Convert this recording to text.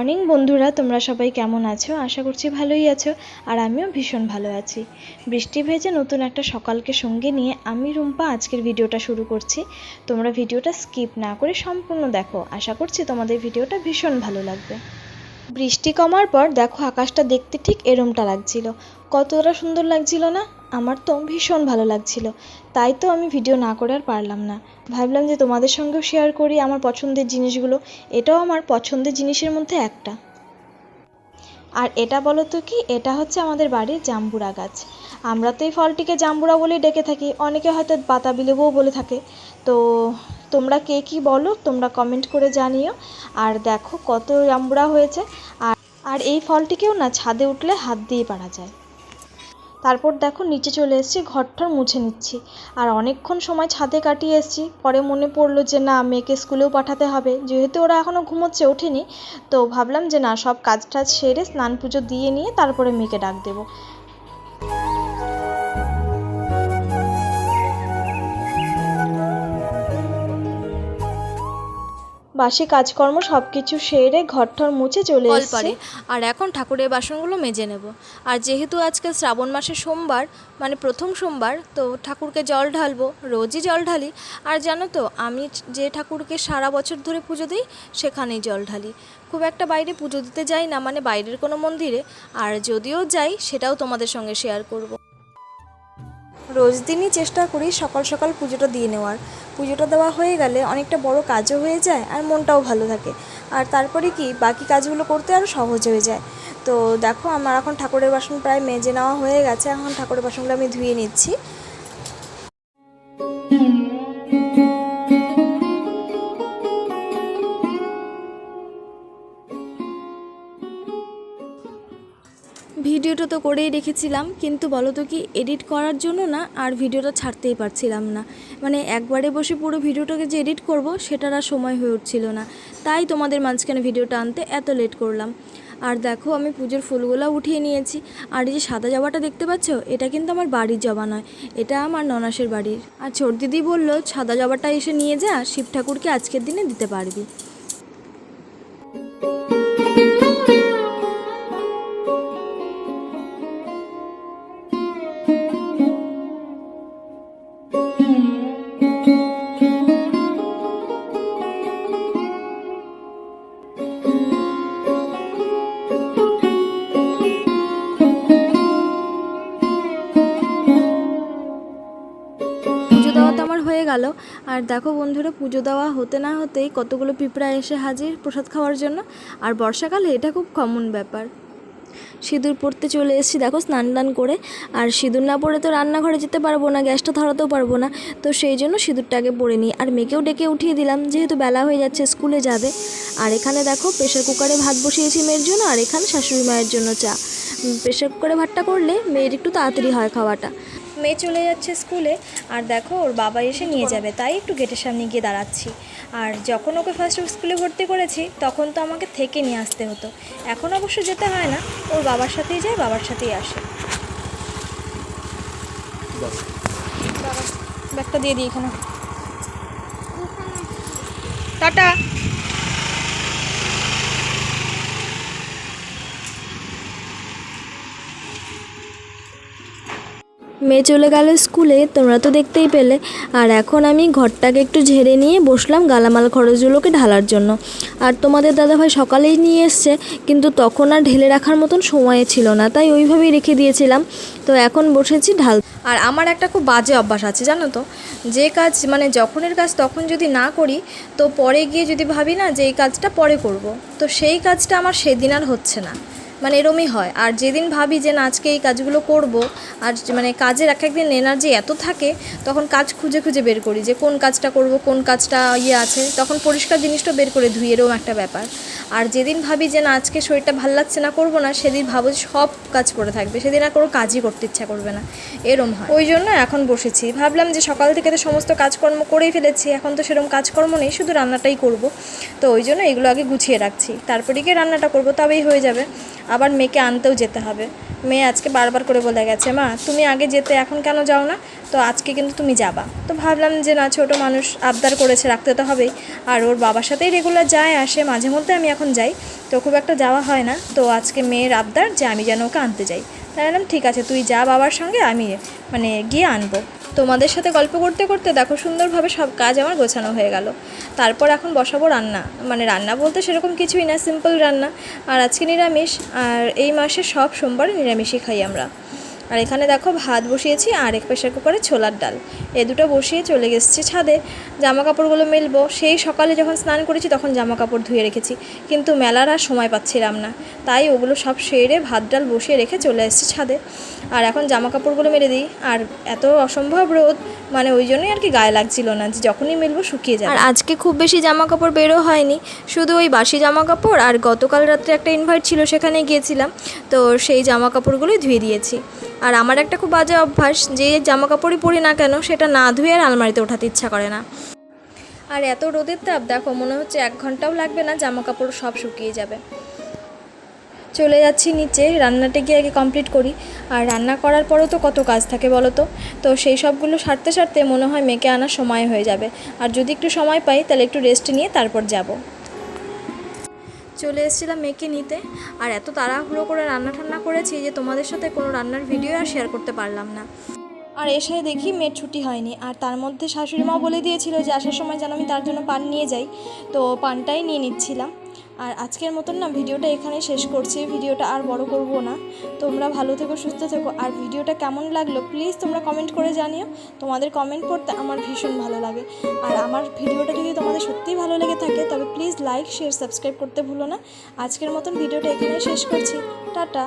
Morning বন্ধুরা, তোমরা সবাই কেমন আছো? আশা করছি ভালোই আছো। আর আমিও ভীষণ ভালো আছি। বৃষ্টি ভেজে নতুন একটা সকালকে সঙ্গে নিয়ে আমি রুম্পা আজকের ভিডিওটা শুরু করছি। তোমরা ভিডিওটা স্কিপ না করে সম্পূর্ণ দেখো। আশা করছি তোমাদের ভিডিওটা ভীষণ ভালো লাগবে। বৃষ্টি কমার পর দেখো আকাশটা দেখতে ঠিক এরমটা লাগছিল। কতটা সুন্দর লাগছিল না? আমার তো ভীষণ ভালো লাগছিল। তাই তো আমি ভিডিও না করে আর পারলাম না। ভাবলাম যে তোমাদের সঙ্গেও শেয়ার করি আমার পছন্দের জিনিসগুলো। এটাও আমার পছন্দের জিনিসের মধ্যে একটা। আর এটা বলো তো কি, এটা হচ্ছে আমাদের বাড়ির জাম্বুরা গাছ। আমরা তো এই ফলটিকে জাম্বুরা বলেই ডেকে থাকি, অনেকে হয়তো বাতাবি লেবুও বলে থাকে। তো তোমরা কে কী বলো তোমরা কমেন্ট করে জানিও। আর দেখো কত জাম্বুরা হয়েছে। আর এই ফলটিকেও না ছাদে উঠলে হাত দিয়ে পারা যায়। তারপর দেখো নিচে চলে এসেছি, ঘরটা মুছে নিচ্ছি। আর অনেকক্ষণ সময় ছাদে কাটিয়ে এসেছি। পরে মনে পড়লো যে না, মেয়েকে স্কুলেও পাঠাতে হবে, যেহেতু ওরা এখনও ঘুমোচ্ছে, ওঠেনি। তো ভাবলাম যে না, সব কাজ টাজ সেরে স্নান পুজো দিয়ে নিয়ে তারপরে মেয়েকে ডাক দেবো। বাসি কাজকর্ম সব কিছু সেরে ঘরঠর মুছে চলে এসেছি। আর এখন ঠাকুরের বাসনগুলো মেজে নেব। আর যেহেতু আজকে শ্রাবণ মাসের সোমবার, মানে প্রথম সোমবার, তো ঠাকুরকে জল ঢালবো। রোজই জল ঢালি। আর জানো তো, আমি যে ঠাকুরকে সারা বছর ধরে পুজো দিই সেখানেই জল ঢালি। খুব একটা বাইরে পুজো দিতে যাই না, মানে বাইরের কোনো মন্দিরে। আর যদিও যাই সেটাও তোমাদের সঙ্গে শেয়ার করব। রোজ দিনই চেষ্টা করি সকাল সকাল পুজোটা দিয়ে নেওয়ার। পুজোটা দেওয়া হয়ে গেলে অনেকটা বড় কাজও হয়ে যায় আর মনটাও ভালো থাকে। আর তারপরে কি বাকি কাজগুলো করতে আরও সহজ হয়ে যায়। তো দেখো আমার এখন ঠাকুরের বাসন প্রায় মেজে নেওয়া হয়ে গেছে। এখন ঠাকুরের বাসনগুলো আমি ধুয়ে নিচ্ছি। ভিডিওটা তো করেই রেখেছিলাম, কিন্তু বলো তো কি, এডিট করার জন্য না আর ভিডিওটা ছাড়তেই পারছিলাম না। মানে একবারে বসে পুরো ভিডিওটাকে যে এডিট করব সেটার আর সময় হয়ে উঠছিল না। তাই তোমাদের মাঝখানে ভিডিওটা আনতে এত লেট করলাম। আর দেখো আমি পুজোর ফুলগুলো উঠিয়ে নিয়েছি। আর এই যে সাদা জবাটা দেখতে পাচ্ছ, এটা কিন্তু আমার বাড়ির জবা নয়, এটা আমার ননাসের বাড়ির। আর ছোট দিদি বললো সাদা জবাটা এসে নিয়ে যা, শিব ঠাকুরকে আজকের দিনে দিতে পারবি। পুজো দেওয়া তো আমার হয়ে গেল। আর দেখো বন্ধুরা, পুজো দেওয়া হতে না হতেই কতগুলো পিঁপড়া এসে হাজির প্রসাদ খাওয়ার জন্য। আর বর্ষাকালে এটা খুব কমন ব্যাপার। সিঁদুর পরতে চলে এসেছি দেখো, স্নান টান করে। আর সিঁদুর না পরে তো রান্নাঘরে যেতে পারবো না, গ্যাসটা ধরাতেও পারবো না। তো সেই জন্য সিঁদুরটা আগে পরে নিই। আর মেয়েকেও ডেকে উঠিয়ে দিলাম, যেহেতু বেলা হয়ে যাচ্ছে, স্কুলে যাবে। আর এখানে দেখো প্রেশার কুকারে ভাত বসিয়েছি মেয়ের জন্য, আর এখানে শাশুড়ি মায়ের জন্য চা। প্রেশার কুকারে ভাতটা করলে মেয়ের একটু তাড়াতাড়ি হয় খাওয়াটা। মেয়ে চলে যাচ্ছে স্কুলে, আর দেখো ওর বাবা এসে নিয়ে যাবে, তাই একটু গেটের সামনে গিয়ে দাঁড়াচ্ছি। আর যখন ওকে ফার্স্ট স্কুলে ভর্তি করেছি তখন তো আমাকে থেকে নিয়ে আসতে হতো। এখন অবশ্য যেতে হয় না, ওর বাবার সাথেই যায়, বাবার সাথেই আসে। ব্যাগটা দিয়ে দিই এখানে। টাটা। মেয়ে চলে গেল স্কুলে, তোমরা তো দেখতেই পেলে। আর এখন আমি ঘরটাকে একটু ঝেড়ে নিয়ে বসলাম গালামাল খরচগুলোকে ঢালার জন্য। আর তোমাদের দাদাভাই সকালেই নিয়ে এসছে, কিন্তু তখন আর ঢেলে রাখার মতন সময় ছিল না, তাই ওইভাবেই রেখে দিয়েছিলাম। তো এখন বসেছি ঢাল। আর আমার একটা খুব বাজে অভ্যাস আছে জানো তো, যে কাজ মানে যখনের কাজ তখন যদি না করি, তো পরে গিয়ে যদি ভাবি না যে এই কাজটা পরে করব, তো সেই কাজটা আমার সেদিন আর হচ্ছে না। মানে এরমই হয়। আর যেদিন ভাবি যে না আজকে এই কাজগুলো করব, আর মানে কাজের এক একদিন এনার্জি এত থাকে, তখন কাজ খুঁজে খুঁজে বের করি যে কোন কাজটা করব, কোন কাজটা আছে, তখন পরিষ্কার জিনিসটা বের করে ধুই, এরকম একটা ব্যাপার। আর যেদিন ভাবি যে না আজকে শরীরটা ভালো লাগছে না, করব না, সেদিন ভাবো যে সব কাজ পড়ে থাকবে, সেদিন আর কোনো কাজই করতে ইচ্ছা করবে না, এরম হয়। ওই জন্য এখন বসেছি, ভাবলাম যে সকাল থেকে তো সমস্ত কাজকর্ম করেই ফেলেছি, এখন তো সেরকম কাজকর্ম নেই, শুধু রান্নাটাই করব। তো ওই জন্য এগুলো আগে গুছিয়ে রাখছি, তারপরে গিয়ে রান্নাটা করব, তবেই হয়ে যাবে। আবার মেয়েকে আনতেও যেতে হবে। মেয়ে আজকে বারবার করে বলে গেছে, মা তুমি আগে যেতে, এখন কেন যাও না? তো আজকে কিন্তু তুমি যাবা। তো ভাবলাম যে না, ছোটো মানুষ আবদার করেছে, রাখতে তো হবেই। আর ওর বাবার সাথেই রেগুলার যায় আসে, মাঝে মধ্যে আমি এখন যাই, তো খুব একটা যাওয়া হয় না। তো আজকে মেয়ের আবদার যে আমি যেন ওকে আনতে যাই। তাই বললাম ঠিক আছে, তুই যা বাবার সঙ্গে, আমি গিয়ে আনবো। তোমাদের সাথে গল্প করতে করতে দেখো সুন্দরভাবে সব কাজ আমার গোছানো হয়ে গেল। তারপর এখন বসাবো রান্না। রান্না বলতে সেরকম কিছুই না, সিম্পল রান্না। আর আজকে নিরামিষ, আর এই মাসে সব সোমবারে নিরামিষই খাই আমরা। আর এখানে দেখো ভাত বসিয়েছি, আর এক প্রেশার কুকারে ছোলার ডাল, এই দুটো বসিয়ে চলে গেছি ছাদে। জামা কাপড়গুলো মেলবো। সেই সকালে যখন স্নান করেছি তখন জামা কাপড় ধুয়ে রেখেছি, কিন্তু মেলার আর সময় পাচ্ছিলাম না, তাই ওগুলো সব সেরে ভাত ডাল বসিয়ে রেখে চলে এসেছি ছাদে। আর এখন জামা কাপড়গুলো মেলে দিই। আর এত অসম্ভব রোদ, ওই জন্যই আর কি গায়ে লাগছিল না, যে যখনই মেলবো শুকিয়ে যাবে। আর আজকে খুব বেশি জামা কাপড় বেরো হয়নি, শুধু ওই বাসি জামা কাপড়, আর গতকাল রাত্রে একটা ইনভাইট ছিল সেখানে গিয়েছিলাম, তো সেই জামা কাপড়গুলোই ধুয়ে দিয়েছি। আর আমার একটা খুব বাজে অভ্যাস, যে জামা কাপড়ই পরি না কেন সেটা না ধুয়ে আর আলমারিতে ওঠাতে ইচ্ছা করে না। আর এত রোদের তাপ দেখো, মনে হচ্ছে 1 ঘন্টাও লাগবে না, জামা কাপড় সব শুকিয়ে যাবে। চলে যাচ্ছি নিচে, রান্নাটা গিয়ে আগে কমপ্লিট করি। আর রান্না করার পরেও তো কত কাজ থাকে বলো তো। তো সেই সবগুলো সারতে সারতে মনে হয় মেয়েকে আনার সময় হয়ে যাবে। আর যদি একটু সময় পাই তাহলে একটু রেস্ট নিয়ে তারপর যাব। চলে এসেছিলাম মেয়েকে নিতে, আর এত তাড়াহুড়ো করে রান্না টান্না করেছি যে তোমাদের সাথে কোনো রান্নার ভিডিও আর শেয়ার করতে পারলাম না। আর এসে দেখি মেয়ের ছুটি হয়নি, আর তার মধ্যে শাশুড়ি মাও বলে দিয়েছিল যে আসার সময় যেন আমি তার জন্য পান নিয়ে যাই, তো পানটাই নিয়ে নিচ্ছিলাম। আর আজকের মতন না ভিডিওটা এখানেই শেষ করছি, ভিডিওটা আর বড় করব না। তোমরা ভালো থেকো, সুস্থ থেকো। আর ভিডিওটা কেমন লাগলো প্লিজ তোমরা কমেন্ট করে জানিও, তোমাদের কমেন্ট পড়তে আমার ভীষণ ভালো লাগে। আর আমার ভিডিওটা যদি তোমাদের সত্যিই ভালো লেগে থাকে তবে প্লিজ লাইক, শেয়ার, সাবস্ক্রাইব করতে ভুলো না। আজকের মতন ভিডিওটা এখানেই শেষ করছি, টাটা।